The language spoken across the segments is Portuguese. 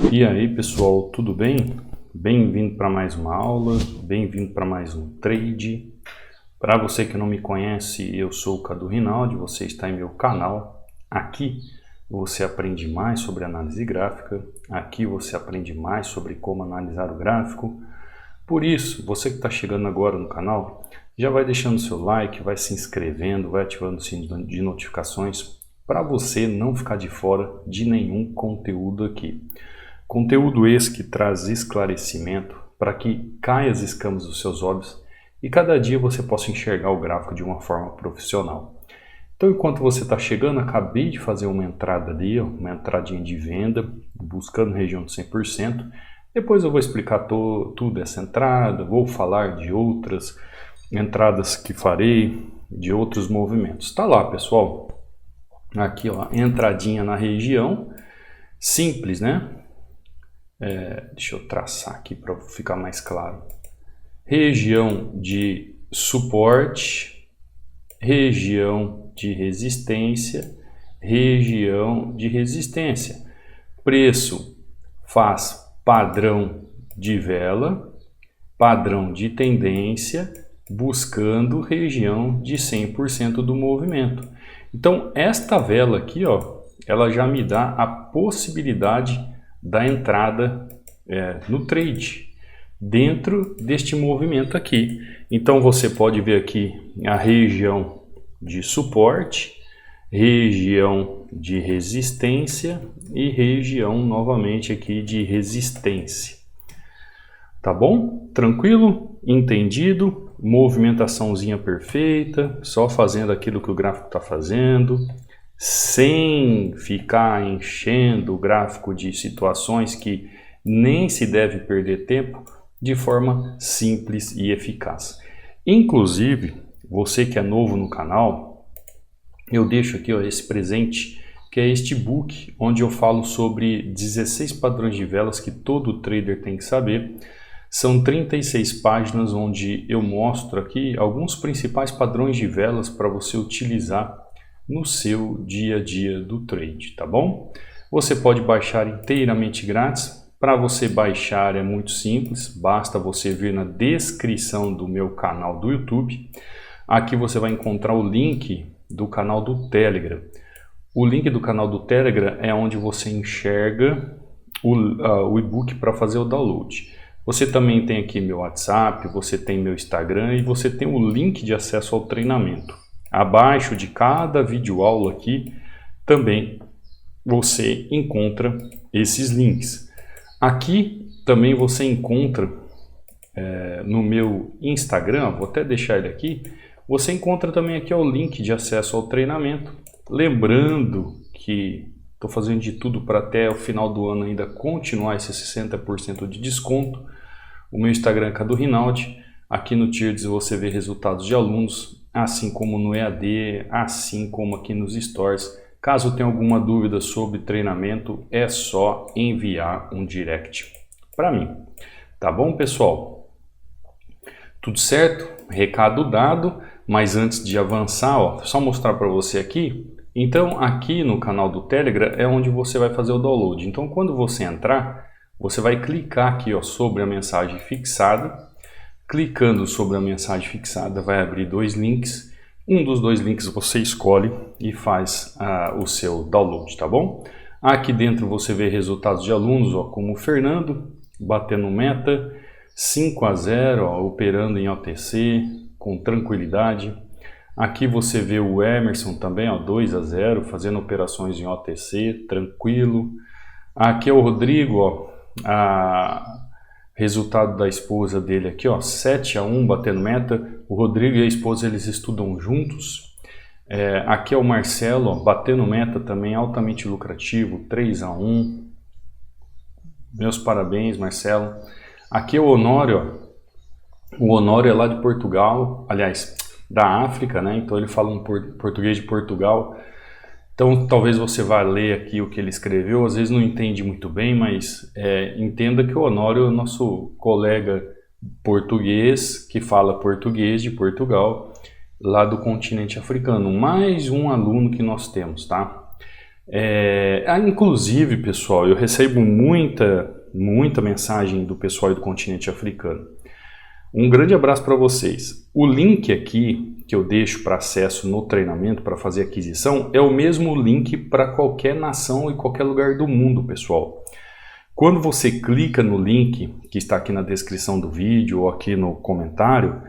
E aí pessoal, tudo bem? Bem-vindo para mais uma aula, bem-vindo para mais um trade. Para você que não me conhece, eu sou o Cadu Rinaldi, você está em meu canal. Aqui você aprende mais sobre análise gráfica, aqui você aprende mais sobre como analisar o gráfico. Por isso, você que está chegando agora no canal, já vai deixando seu like, vai se inscrevendo, vai ativando o sino de notificações para você não ficar de fora de nenhum conteúdo aqui. Conteúdo esse que traz esclarecimento para que caia as escamas dos seus olhos e cada dia você possa enxergar o gráfico de uma forma profissional. Então, enquanto você está chegando, acabei de fazer uma entrada ali, uma entradinha de venda, buscando região de 100%. Depois eu vou explicar tudo essa entrada, vou falar de outras entradas que farei, de outros movimentos. Tá lá, pessoal. Aqui, ó, entradinha na região, simples, né? Deixa eu traçar aqui para ficar mais claro. Região de suporte, região de resistência, região de resistência. Preço faz padrão de vela, padrão de tendência, buscando região de 100% do movimento. Então, esta vela aqui, ó, ela já me dá a possibilidade da entrada no trade, dentro deste movimento aqui. Então, você pode ver aqui a região de suporte, região de resistência e região novamente aqui de resistência. Tá bom? Tranquilo? Entendido? Movimentaçãozinha perfeita, só fazendo aquilo que o gráfico está fazendo, sem ficar enchendo o gráfico de situações que nem se deve perder tempo, de forma simples e eficaz. Inclusive, você que é novo no canal, eu deixo aqui, ó, esse presente, que é este book, onde eu falo sobre 16 padrões de velas que todo trader tem que saber. São 36 páginas onde eu mostro aqui alguns principais padrões de velas para você utilizar no seu dia a dia do trade, tá bom? Você pode baixar inteiramente grátis. Para você baixar é muito simples, basta você vir na descrição do meu canal do YouTube. Aqui você vai encontrar o link do canal do Telegram. O link do canal do Telegram é onde você enxerga o e-book para fazer o download. Você também tem aqui meu WhatsApp, você tem meu Instagram e você tem o link de acesso ao treinamento. Abaixo de cada videoaula aqui também você encontra esses links. Aqui também você encontra no meu Instagram, vou até deixar ele aqui, você encontra também aqui o link de acesso ao treinamento. Lembrando que estou fazendo de tudo para até o final do ano ainda continuar esse 60% de desconto. O meu Instagram é Cadu Rinaldi. Aqui no Tirdes você vê resultados de alunos, assim como no EAD, assim como aqui nos Stories. Caso tenha alguma dúvida sobre treinamento, é só enviar um direct para mim. Tá bom, pessoal? Tudo certo? Recado dado, mas antes de avançar, ó, só mostrar para você aqui. Então, aqui no canal do Telegram é onde você vai fazer o download. Então, quando você entrar, você vai clicar aqui, ó, sobre a mensagem fixada. Clicando sobre a mensagem fixada, vai abrir dois links. Um dos dois links você escolhe e faz o seu download, tá bom? Aqui dentro você vê resultados de alunos, ó, como o Fernando, batendo meta, 5-0, ó, operando em OTC, com tranquilidade. Aqui você vê o Emerson também, ó, 2-0, fazendo operações em OTC, tranquilo. Aqui é o Rodrigo, ó, resultado da esposa dele aqui, ó, 7-1, batendo meta. O Rodrigo e a esposa, eles estudam juntos. Aqui é o Marcelo, ó, batendo meta também, altamente lucrativo, 3-1. Meus parabéns, Marcelo. Aqui é o Honório, ó. O Honório é lá de Portugal, aliás, da África, né? Então ele fala um português de Portugal. Então talvez você vá ler aqui o que ele escreveu, às vezes não entende muito bem, mas entenda que o Honório é o nosso colega português, que fala português de Portugal, lá do continente africano. Mais um aluno que nós temos, tá? Inclusive, pessoal, eu recebo muita mensagem do pessoal do continente africano. Um grande abraço para vocês. O link aqui que eu deixo para acesso no treinamento, para fazer aquisição, é o mesmo link para qualquer nação e qualquer lugar do mundo, pessoal. Quando você clica no link que está aqui na descrição do vídeo ou aqui no comentário,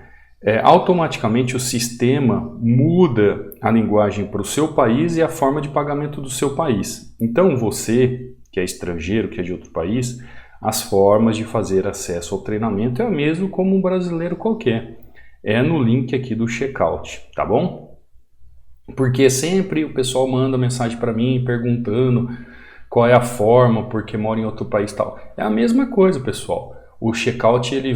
automaticamente o sistema muda a linguagem para o seu país e a forma de pagamento do seu país. Então você, que é estrangeiro, que é de outro país, as formas de fazer acesso ao treinamento é a mesma como um brasileiro qualquer. É no link aqui do checkout, tá bom? Porque sempre o pessoal manda mensagem para mim perguntando qual é a forma, porque mora em outro país e tal. É a mesma coisa, pessoal. O checkout ele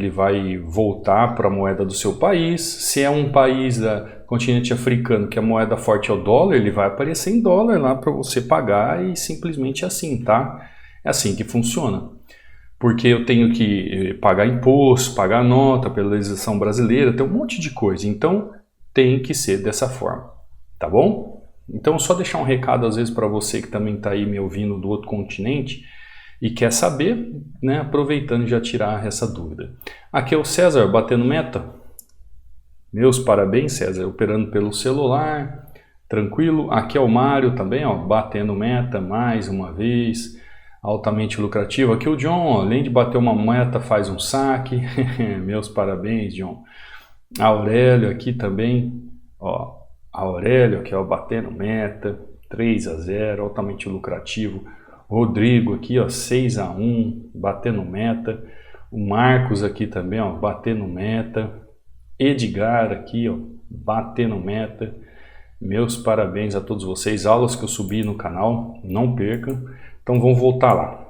vai voltar para a moeda do seu país. Se é um país do continente africano que a moeda forte é o dólar, ele vai aparecer em dólar lá para você pagar e simplesmente assim, tá? É assim que funciona. Porque eu tenho que pagar imposto, pagar nota pela legislação brasileira, tem um monte de coisa. Então, tem que ser dessa forma, tá bom? Então, só deixar um recado às vezes para você que também está aí me ouvindo do outro continente e quer saber, né? Aproveitando já tirar essa dúvida. Aqui é o César, batendo meta. Meus parabéns, César, operando pelo celular, tranquilo. Aqui é o Mário também, ó, batendo meta mais uma vez. Altamente lucrativo. Aqui o John, além de bater uma meta, faz um saque. Meus parabéns, John. A Aurélio aqui também, ó, a Aurélio aqui, ó, batendo meta, 3-0, altamente lucrativo. Rodrigo aqui, ó, 6-1, batendo meta. O Marcos aqui também, ó, batendo meta. Edgar aqui, ó, batendo meta. Meus parabéns a todos vocês. Aulas que eu subi no canal, não percam. Então vamos voltar lá.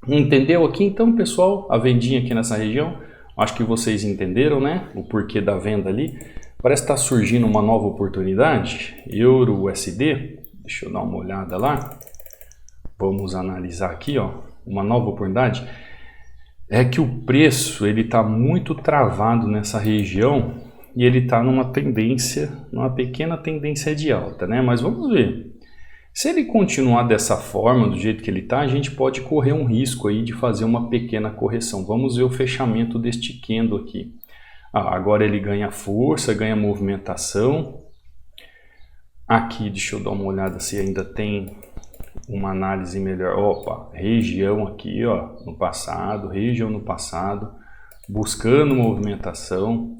Entendeu aqui então, pessoal, a vendinha aqui nessa região? Acho que vocês entenderam, né? O porquê da venda ali. Parece que está surgindo uma nova oportunidade. Euro USD. Deixa eu dar uma olhada lá. Vamos analisar aqui, ó. Uma nova oportunidade. É que o preço ele está muito travado nessa região e ele está numa pequena tendência de alta, né? Mas vamos ver. Se ele continuar dessa forma, do jeito que ele está, a gente pode correr um risco aí de fazer uma pequena correção. Vamos ver o fechamento deste candle aqui. Agora ele ganha força, ganha movimentação. Aqui, deixa eu dar uma olhada se ainda tem uma análise melhor. Opa, região aqui, ó, no passado, região no passado, buscando movimentação.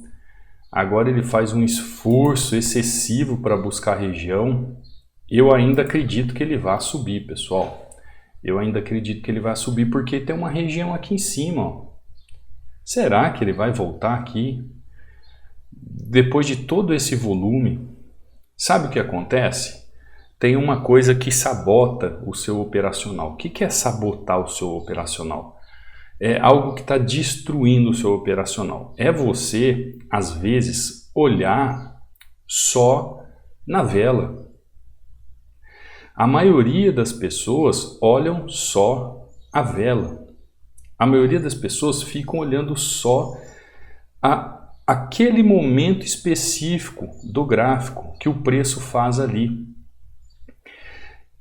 Agora ele faz um esforço excessivo para buscar região. Eu ainda acredito que ele vai subir, pessoal. Eu ainda acredito que ele vai subir porque tem uma região aqui em cima, ó. Será que ele vai voltar aqui? Depois de todo esse volume, sabe o que acontece? Tem uma coisa que sabota o seu operacional. O que é sabotar o seu operacional? É algo que está destruindo o seu operacional. É você, às vezes, olhar só na vela. A maioria das pessoas olham só a vela. A maioria das pessoas ficam olhando só aquele momento específico do gráfico que o preço faz ali.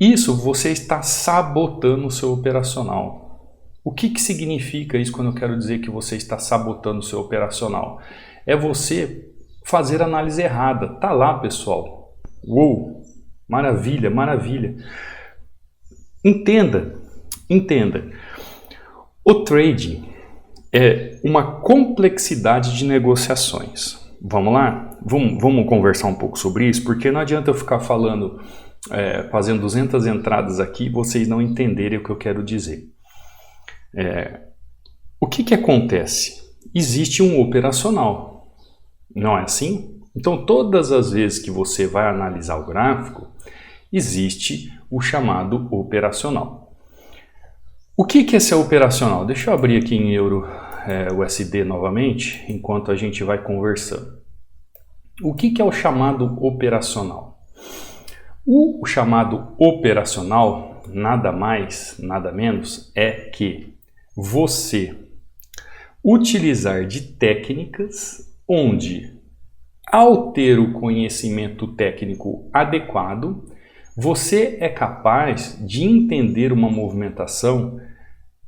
Isso você está sabotando o seu operacional. O que significa isso quando eu quero dizer que você está sabotando o seu operacional? É você fazer análise errada. Tá lá, pessoal. Uou! Maravilha, maravilha. Entenda. O trading é uma complexidade de negociações. Vamos lá? Vamos conversar um pouco sobre isso, porque não adianta eu ficar falando, fazendo 200 entradas aqui e vocês não entenderem o que eu quero dizer. O que acontece? Existe um operacional, não é assim? Então, todas as vezes que você vai analisar o gráfico, existe o chamado operacional. O que é esse operacional? Deixa eu abrir aqui em Euro USD novamente, enquanto a gente vai conversando. O que é o chamado operacional? O chamado operacional, nada mais, nada menos, é que você utilizar de técnicas onde, ao ter o conhecimento técnico adequado, Você é capaz de entender uma movimentação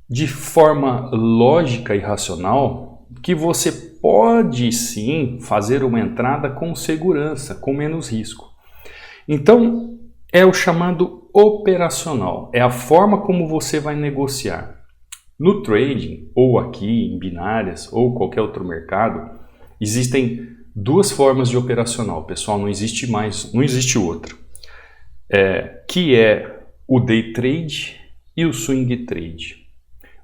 de forma lógica e racional que você pode sim fazer uma entrada com segurança, com menos risco. Então, é o chamado operacional, é a forma como você vai negociar. No trading, ou aqui em binárias, ou qualquer outro mercado, existem duas formas de operacional, pessoal, não existe outra. Que é o day trade e o swing trade.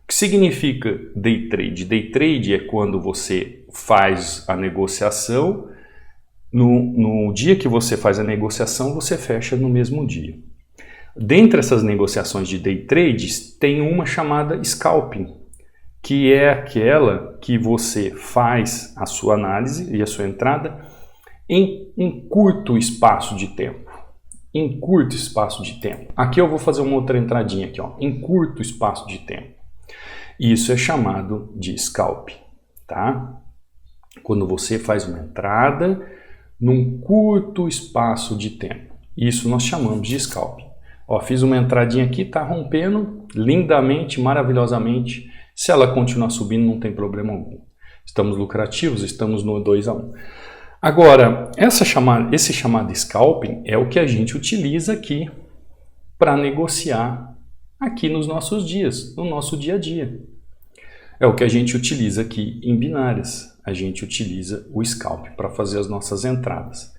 O que significa day trade? Day trade é quando você faz a negociação, no dia que você faz a negociação, você fecha no mesmo dia. Dentre essas negociações de day trades, tem uma chamada scalping, que é aquela que você faz a sua análise e a sua entrada em um curto espaço de tempo. Em curto espaço de tempo. Aqui eu vou fazer uma outra entradinha aqui, ó, em curto espaço de tempo. Isso é chamado de scalp, tá? Quando você faz uma entrada num curto espaço de tempo. Isso nós chamamos de scalp. Ó, fiz uma entradinha aqui, tá rompendo lindamente, maravilhosamente. Se ela continuar subindo, não tem problema algum. Estamos lucrativos, estamos no 2-1. Agora, esse chamado scalping é o que a gente utiliza aqui para negociar aqui nos nossos dias, no nosso dia a dia. É o que a gente utiliza aqui em binárias. A gente utiliza o scalp para fazer as nossas entradas.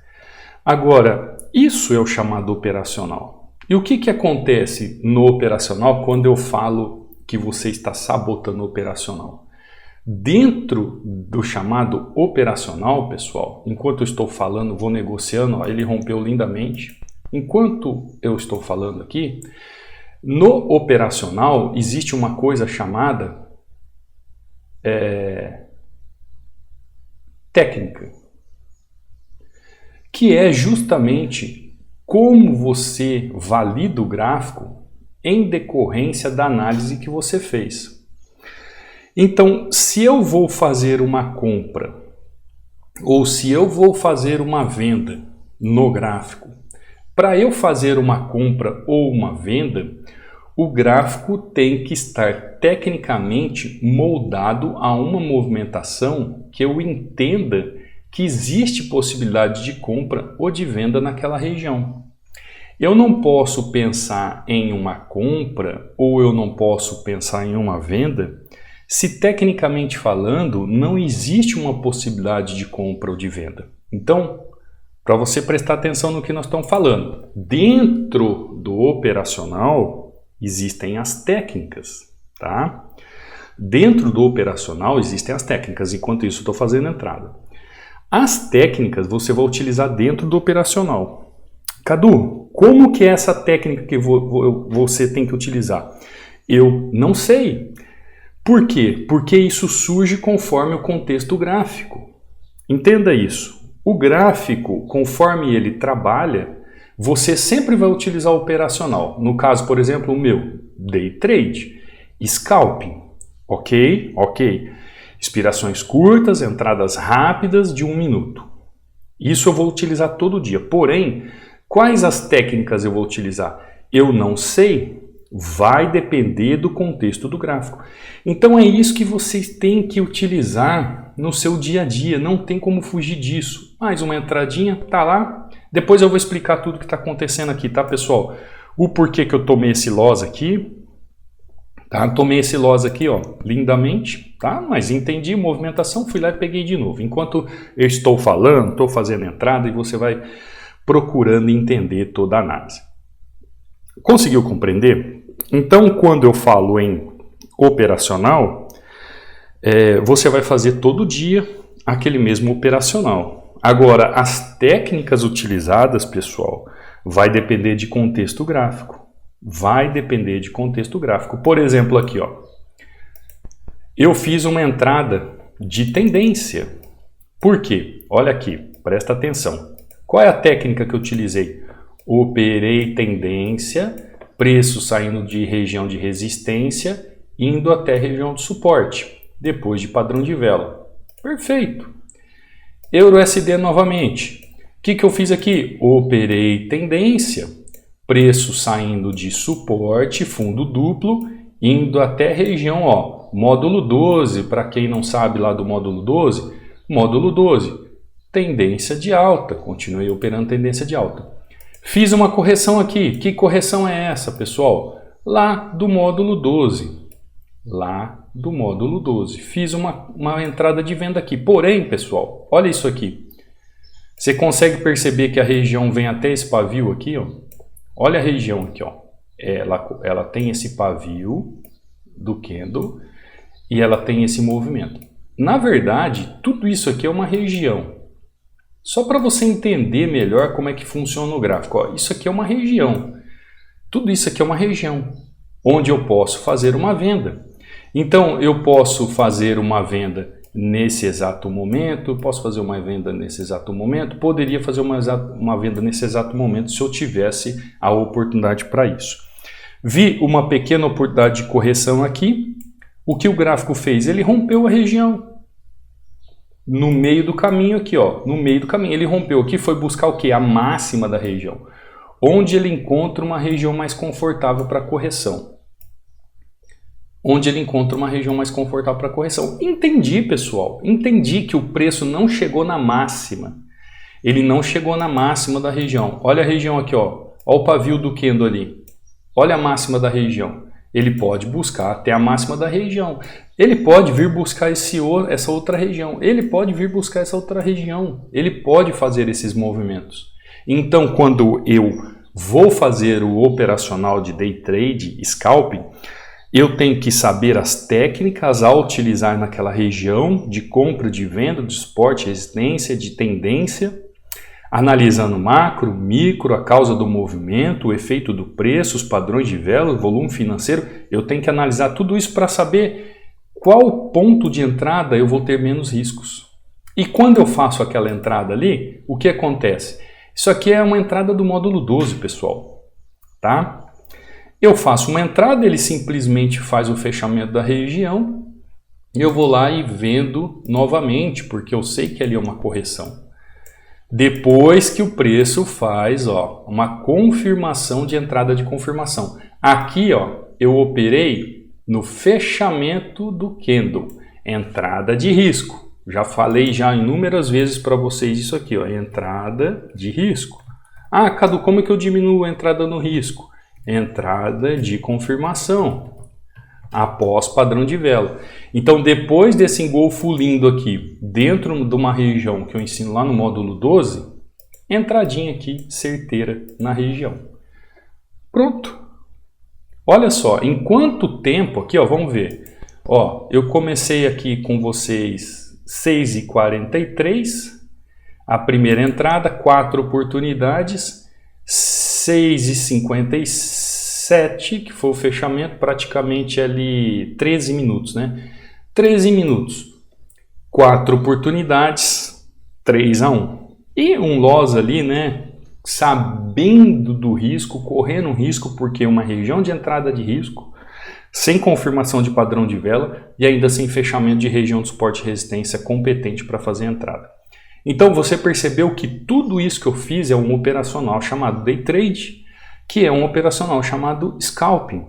Agora, isso é o chamado operacional. E o que acontece no operacional quando eu falo que você está sabotando o operacional? Dentro do chamado operacional, pessoal, enquanto eu estou falando, vou negociando, ó, ele rompeu lindamente. Enquanto eu estou falando aqui, no operacional existe uma coisa chamada técnica, que é justamente como você valida o gráfico em decorrência da análise que você fez. Então, se eu vou fazer uma compra ou se eu vou fazer uma venda no gráfico, para eu fazer uma compra ou uma venda, o gráfico tem que estar tecnicamente moldado a uma movimentação que eu entenda que existe possibilidade de compra ou de venda naquela região. Eu não posso pensar em uma compra ou eu não posso pensar em uma venda se tecnicamente falando não existe uma possibilidade de compra ou de venda. Então, para você prestar atenção no que nós estamos falando, dentro do operacional existem as técnicas, tá? Dentro do operacional existem as técnicas, enquanto isso eu estou fazendo a entrada. As técnicas você vai utilizar dentro do operacional. Cadu, como que é essa técnica que você tem que utilizar? Eu não sei. Por quê? Porque isso surge conforme o contexto gráfico. Entenda isso. O gráfico, conforme ele trabalha, você sempre vai utilizar o operacional. No caso, por exemplo, o meu, day trade, scalping. Ok? Expirações curtas, entradas rápidas de 1 minuto. Isso eu vou utilizar todo dia. Porém, quais as técnicas eu vou utilizar? Eu não sei. Vai depender do contexto do gráfico. Então é isso que vocês têm que utilizar no seu dia a dia. Não tem como fugir disso. Mais uma entradinha, tá lá. Depois eu vou explicar tudo que está acontecendo aqui, tá, pessoal? O porquê que eu tomei esse loss aqui. Tá? Tomei esse loss aqui, ó, lindamente, tá? Mas entendi a movimentação, fui lá e peguei de novo. Enquanto eu estou falando, estou fazendo a entrada e você vai procurando entender toda a análise. Conseguiu compreender? Então, quando eu falo em operacional, você vai fazer todo dia aquele mesmo operacional. Agora, as técnicas utilizadas, pessoal, vai depender de contexto gráfico. Vai depender de contexto gráfico. Por exemplo, aqui, ó, eu fiz uma entrada de tendência. Por quê? Olha aqui, presta atenção. Qual é a técnica que eu utilizei? Operei tendência, preço saindo de região de resistência, indo até região de suporte, depois de padrão de vela. Perfeito. Euro-USD novamente. O que eu fiz aqui? Operei tendência, Preço saindo de suporte, fundo duplo, indo até região, ó, módulo 12, para quem não sabe lá do módulo 12, tendência de alta, continuei operando tendência de alta. Fiz uma correção aqui, que correção é essa, pessoal? Lá do módulo 12, fiz uma entrada de venda aqui, porém, pessoal, olha isso aqui, você consegue perceber que a região vem até esse pavio aqui, ó? Olha a região aqui, ó. Ela tem esse pavio do candle e ela tem esse movimento. Na verdade, tudo isso aqui é uma região. Só para você entender melhor como é que funciona o gráfico. Ó, isso aqui é uma região. Tudo isso aqui é uma região onde eu posso fazer uma venda. Então, eu posso fazer uma venda nesse exato momento, posso fazer uma venda nesse exato momento, poderia fazer uma venda nesse exato momento se eu tivesse a oportunidade para isso. Vi uma pequena oportunidade de correção aqui. O que o gráfico fez? Ele rompeu a região. No meio do caminho aqui, ó, no meio do caminho. Ele rompeu aqui, foi buscar o quê? A máxima da região. Onde ele encontra uma região mais confortável para correção. Entendi, pessoal. Entendi que o preço não chegou na máxima. Ele não chegou na máxima da região. Olha a região aqui, ó. Olha o pavio do candle ali. Olha a máxima da região. Ele pode buscar até a máxima da região. Ele pode vir buscar essa outra região. Ele pode fazer esses movimentos. Então, quando eu vou fazer o operacional de day trade, scalping, eu tenho que saber as técnicas a utilizar naquela região de compra, de venda, de suporte, resistência, de tendência, analisando macro, micro, a causa do movimento, o efeito do preço, os padrões de vela, o volume financeiro. Eu tenho que analisar tudo isso para saber qual ponto de entrada eu vou ter menos riscos. E quando eu faço aquela entrada ali, o que acontece? Isso aqui é uma entrada do módulo 12, pessoal, tá? Eu faço uma entrada, ele simplesmente faz o fechamento da região, eu vou lá e vendo novamente, porque eu sei que ali é uma correção. Depois que o preço faz, ó, uma confirmação de entrada de confirmação. Aqui, ó, eu operei no fechamento do candle, entrada de risco. Já falei já inúmeras vezes para vocês isso aqui, ó, entrada de risco. Ah, Cadu, como é que eu diminuo a entrada no risco? Entrada de confirmação após padrão de vela. Então, depois desse engolfo lindo aqui, dentro de uma região que eu ensino lá no módulo 12, entradinha aqui, certeira na região. Pronto. Olha só, em quanto tempo aqui, ó, vamos ver. Ó, eu comecei aqui com vocês 6h43, a primeira entrada, 4 oportunidades, 6h57, que foi o fechamento, praticamente ali 13 minutos, né? 13 minutos, 4 oportunidades, 3-1. E um loss ali, né? Sabendo do risco, correndo um risco, porque uma região de entrada de risco, sem confirmação de padrão de vela e ainda sem fechamento de região de suporte e resistência competente para fazer a entrada. Então você percebeu que tudo isso que eu fiz é um operacional chamado day trade, que é um operacional chamado scalping.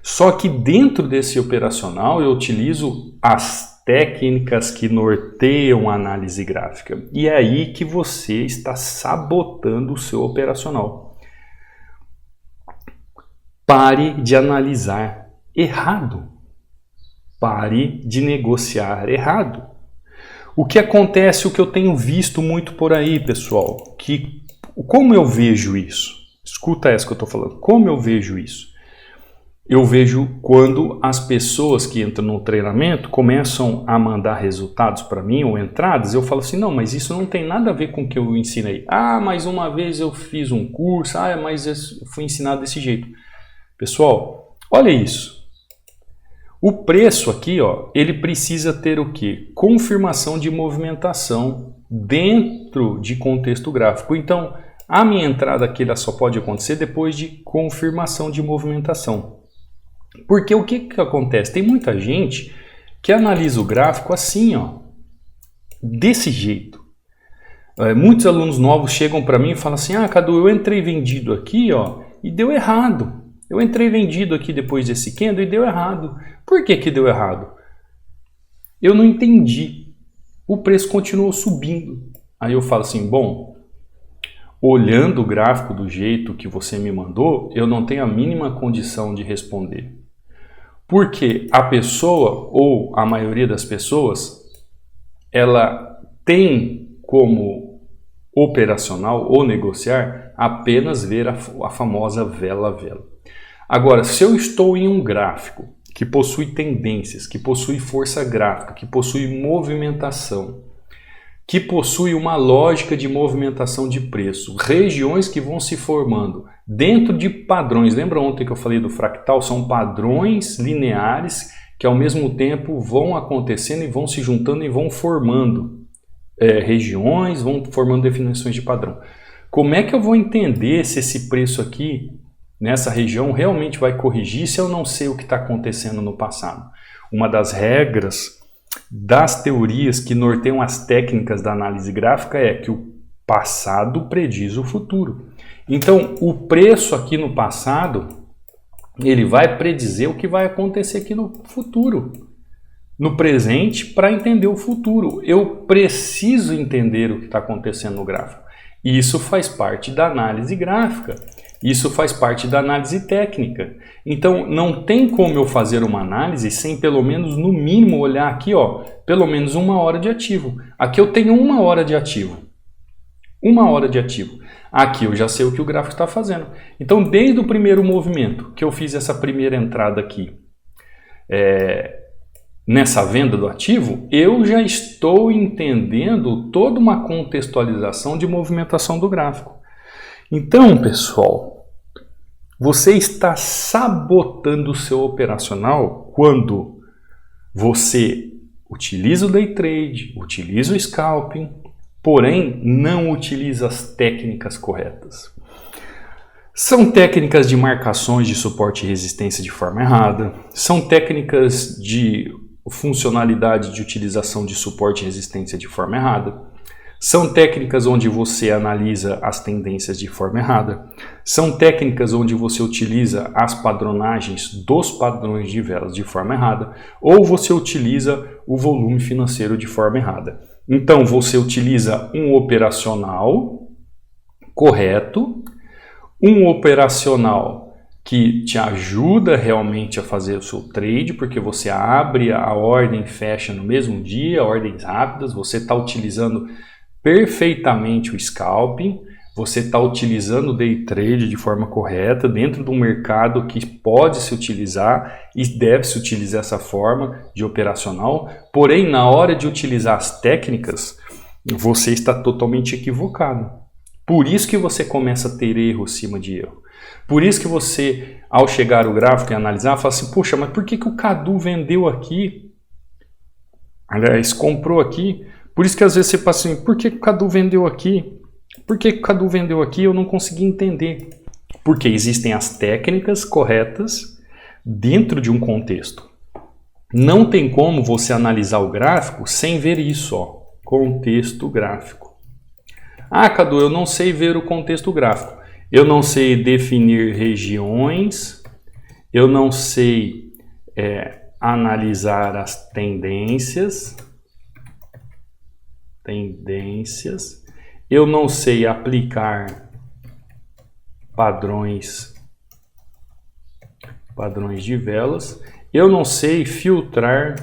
Só que dentro desse operacional eu utilizo as técnicas que norteiam a análise gráfica. E é aí que você está sabotando o seu operacional. Pare de analisar errado. Pare de negociar errado. O que acontece, o que eu tenho visto muito por aí, pessoal, que como eu vejo isso? Escuta essa que eu estou falando. Como eu vejo isso? Eu vejo quando as pessoas que entram no treinamento começam a mandar resultados para mim ou entradas, eu falo assim, não, mas isso não tem nada a ver com o que eu ensinei. Ah, mas uma vez eu fiz um curso, mas eu fui ensinado desse jeito. Pessoal, olha isso. O preço aqui, ó, ele precisa ter o quê? Confirmação de movimentação dentro de contexto gráfico. Então, a minha entrada aqui ela só pode acontecer depois de confirmação de movimentação. Porque o que acontece? Tem muita gente que analisa o gráfico assim, ó, desse jeito. Muitos alunos novos chegam para mim e falam assim, Cadu, eu entrei vendido aqui, ó, e deu errado. Eu entrei vendido aqui depois desse candle e deu errado. Por que que deu errado? Eu não entendi. O preço continuou subindo. Aí eu falo assim, bom, olhando o gráfico do jeito que você me mandou, eu não tenho a mínima condição de responder. Porque a pessoa, ou a maioria das pessoas, ela tem como operacional ou negociar apenas ver a famosa vela a vela. Agora, se eu estou em um gráfico que possui tendências, que possui força gráfica, que possui movimentação, que possui uma lógica de movimentação de preço, regiões que vão se formando dentro de padrões. Lembra ontem que eu falei do fractal? São padrões lineares que ao mesmo tempo vão acontecendo e vão se juntando e vão formando regiões, vão formando definições de padrão. Como é que eu vou entender se esse preço aqui, nessa região, realmente vai corrigir se eu não sei o que está acontecendo no passado? Uma das regras das teorias que norteiam as técnicas da análise gráfica é que o passado prediz o futuro. Então, o preço aqui no passado, ele vai predizer o que vai acontecer aqui no futuro, no presente, para entender o futuro. Eu preciso entender o que está acontecendo no gráfico. E isso faz parte da análise gráfica. Isso faz parte da análise técnica. Então, não tem como eu fazer uma análise sem pelo menos, no mínimo, olhar aqui, ó, pelo menos 1 hora de ativo. Aqui eu tenho 1 hora de ativo. 1 hora de ativo. Aqui eu já sei o que o gráfico está fazendo. Então, desde o primeiro movimento que eu fiz essa primeira entrada aqui, nessa venda do ativo, eu já estou entendendo toda uma contextualização de movimentação do gráfico. Então, pessoal, você está sabotando o seu operacional quando você utiliza o day trade, utiliza o scalping, porém não utiliza as técnicas corretas. São técnicas de marcações de suporte e resistência de forma errada, são técnicas de funcionalidade de utilização de suporte e resistência de forma errada, são técnicas onde você analisa as tendências de forma errada, são técnicas onde você utiliza as padronagens dos padrões de velas de forma errada, ou você utiliza o volume financeiro de forma errada. Então você utiliza um operacional correto, um operacional que te ajuda realmente a fazer o seu trade, porque você abre a ordem e fecha no mesmo dia, ordens rápidas, você está utilizando perfeitamente o scalping, você está utilizando o day trade de forma correta dentro de um mercado que pode se utilizar e deve se utilizar essa forma de operacional, porém na hora de utilizar as técnicas você está totalmente equivocado. Por isso que você começa a ter erro acima de erro. Por isso que você, ao chegar o gráfico e analisar, fala assim, poxa, mas por que o Cadu vendeu aqui? Aliás, comprou aqui. Por isso que às vezes você fala assim, por que o Cadu vendeu aqui? Por que o Cadu vendeu aqui? Eu não consegui entender. Porque existem as técnicas corretas dentro de um contexto. Não tem como você analisar o gráfico sem ver isso, ó, contexto gráfico. Ah, Cadu, eu não sei ver o contexto gráfico. Eu não sei definir regiões, eu não sei analisar as tendências, eu não sei aplicar padrões de velas, eu não sei filtrar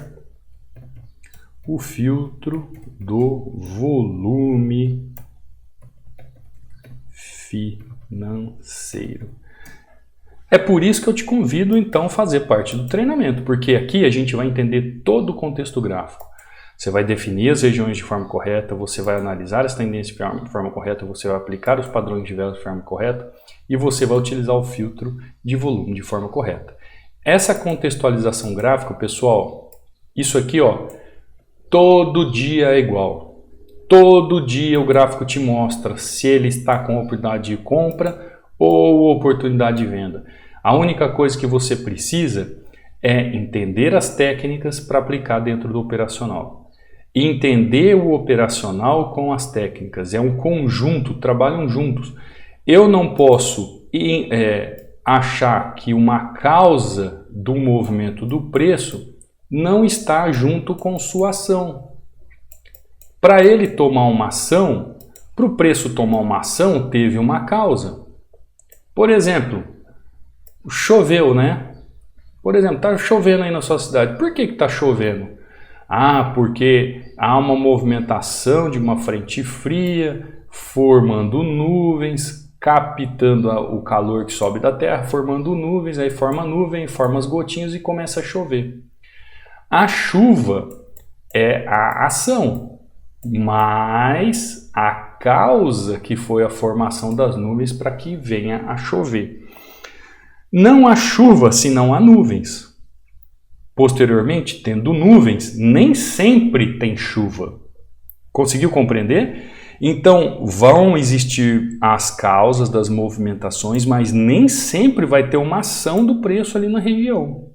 o filtro do volume financeiro. É por isso que eu te convido então a fazer parte do treinamento, porque aqui a gente vai entender todo o contexto gráfico. Você vai definir as regiões de forma correta, você vai analisar as tendências de forma correta, você vai aplicar os padrões de velas de forma correta e você vai utilizar o filtro de volume de forma correta. Essa contextualização gráfica, pessoal, isso aqui, ó, todo dia é igual. Todo dia o gráfico te mostra se ele está com oportunidade de compra ou oportunidade de venda. A única coisa que você precisa é entender as técnicas para aplicar dentro do operacional. Entender o operacional com as técnicas. É um conjunto, trabalham juntos. Eu não posso achar que uma causa do movimento do preço não está junto com sua ação. Para ele tomar uma ação, para o preço tomar uma ação, teve uma causa. Por exemplo, choveu, né? Por exemplo, está chovendo aí na sua cidade. Por que está chovendo? Ah, porque há uma movimentação de uma frente fria, formando nuvens, captando o calor que sobe da terra, formando nuvens, aí forma nuvem, forma as gotinhas e começa a chover. A chuva é a ação, mas a causa que foi a formação das nuvens para que venha a chover. Não há chuva se não há nuvens. Posteriormente, tendo nuvens, nem sempre tem chuva. Conseguiu compreender? Então, vão existir as causas das movimentações, mas nem sempre vai ter uma ação do preço ali na região.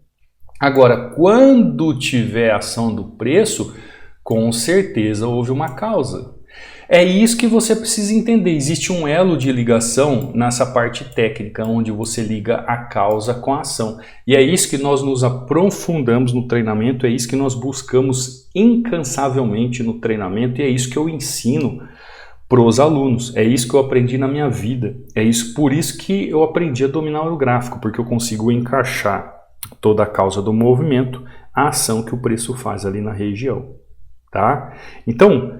Agora, quando tiver ação do preço, com certeza houve uma causa. É isso que você precisa entender. Existe um elo de ligação nessa parte técnica, onde você liga a causa com a ação. E é isso que nós nos aprofundamos no treinamento, é isso que nós buscamos incansavelmente no treinamento, e é isso que eu ensino para os alunos. É isso que eu aprendi na minha vida. Por isso que eu aprendi a dominar o gráfico, porque eu consigo encaixar toda a causa do movimento, a ação que o preço faz ali na região. Tá? Então,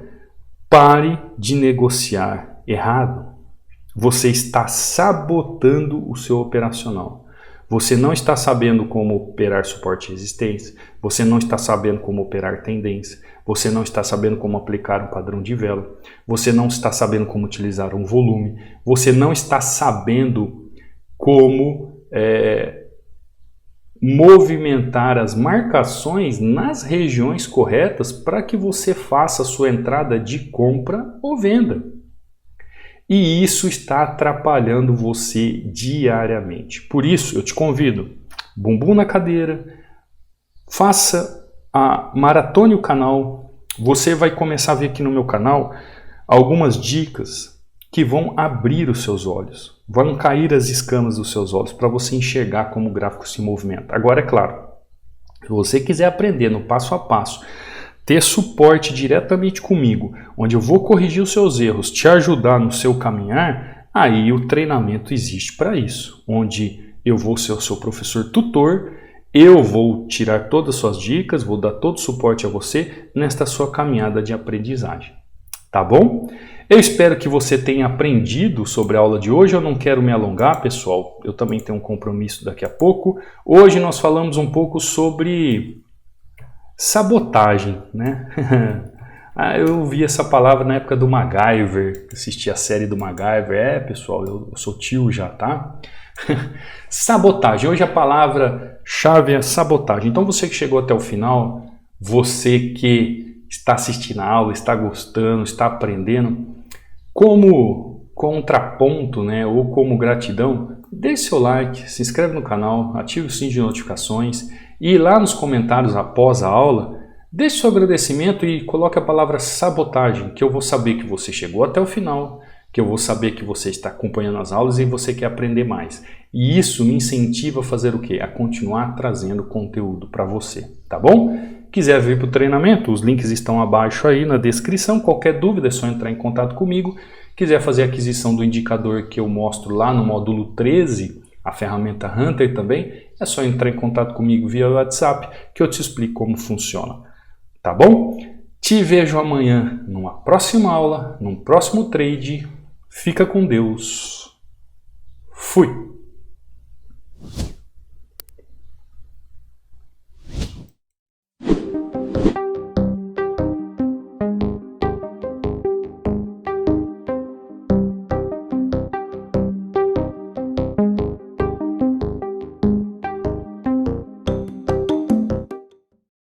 pare de negociar errado. Você está sabotando o seu operacional. Você não está sabendo como operar suporte e resistência. Você não está sabendo como operar tendência. Você não está sabendo como aplicar um padrão de vela. Você não está sabendo como utilizar um volume. Você não está sabendo como movimentar as marcações nas regiões corretas para que você faça a sua entrada de compra ou venda. E isso está atrapalhando você diariamente. Por isso, eu te convido, bumbum na cadeira, maratone o canal. Você vai começar a ver aqui no meu canal algumas dicas que vão abrir os seus olhos. Vão cair as escamas dos seus olhos para você enxergar como o gráfico se movimenta. Agora, é claro, se você quiser aprender no passo a passo, ter suporte diretamente comigo, onde eu vou corrigir os seus erros, te ajudar no seu caminhar, aí o treinamento existe para isso, onde eu vou ser o seu professor tutor, eu vou tirar todas as suas dicas, vou dar todo o suporte a você nesta sua caminhada de aprendizagem. Tá bom? Eu espero que você tenha aprendido sobre a aula de hoje. Eu não quero me alongar, pessoal. Eu também tenho um compromisso daqui a pouco. Hoje nós falamos um pouco sobre sabotagem, né? Eu vi essa palavra na época do MacGyver, assisti a série do MacGyver. Pessoal, eu sou tio já, tá? Sabotagem. Hoje a palavra-chave é sabotagem. Então você que chegou até o final, você que está assistindo a aula, está gostando, está aprendendo, como contraponto, né, ou como gratidão, deixe seu like, se inscreve no canal, ative o sininho de notificações e lá nos comentários após a aula, deixe seu agradecimento e coloque a palavra sabotagem, que eu vou saber que você chegou até o final, que eu vou saber que você está acompanhando as aulas e você quer aprender mais. E isso me incentiva a fazer o quê? A continuar trazendo conteúdo para você, tá bom? Quiser vir para o treinamento, os links estão abaixo aí na descrição. Qualquer dúvida é só entrar em contato comigo. Quiser fazer a aquisição do indicador que eu mostro lá no módulo 13, a ferramenta Hunter também, é só entrar em contato comigo via WhatsApp que eu te explico como funciona. Tá bom? Te vejo amanhã numa próxima aula, num próximo trade. Fica com Deus. Fui!